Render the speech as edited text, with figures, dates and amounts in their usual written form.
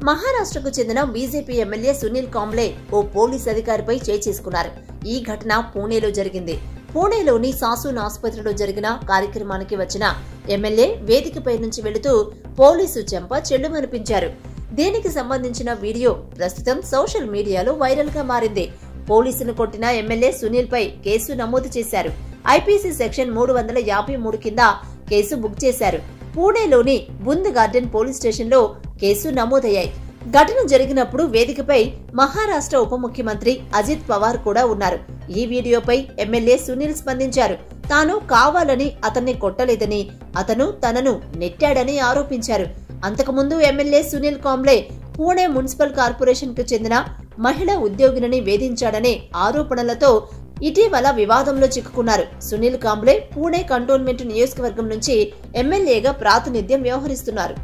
మహారాష్ట్రకు చెందిన BJP MLA Sunil Kamble ఓ police అధికారిపై చేసుకున్నారు. ఈ ఘటన పూణేలో జరిగింది. పూణేలోని సాసూన్ ఆసుపత్రిలో జరిగిన కార్యక్రమానికి వచ్చిన ఎమ్మెల్యే వేదికపై నుంచి వెళుతూ పోలీసు చెంప చెల్లుమనిపించారు. దీనికి సంబంధించిన వీడియో ప్రస్తుతం సోషల్ మీడియాలో వైరల్ గా మారింది. పోలీసును కొట్టిన ఎమ్మెల్యే సునీల్ పై కేసు నమోదు చేశారు. ఐపీసీ సెక్షన్ 353 కింద కేసు బుక్ చేశారు. పూణేలోని బుంద్ గార్డెన్ పోలీస్ స్టేషన్ లో కేసు నమోదయ్యాయి. ఘటన జరిగినప్పుడు వేదికపై మహారాష్ట్ర ఉప ముఖ్యమంత్రి అజిత్ పవార్ కూడా ఉన్నారు. ఈ వీడియోపై ఎమ్మెల్యే సునీల్ స్పందించారు. తాను కావాలని అతన్ని కొట్టలేదని, అతను తనను నెట్టాడని ఆరోపించారు. అంతకుముందు MLA Sunil Kamble Pune municipal corporation కు చెందిన మహిళా ఉద్యోగిని వేధించాడనే ఆరోపణలతో ఇటీవల వివాదంలో చిక్కుకున్నారు. సునీల్ కాంబ్లే పూణే కంటోన్మెంట్ నియోజకవర్గం నుంచి ఎమ్మెల్యేగా ప్రాతినిధ్యం వ్యవహరిస్తున్నారు.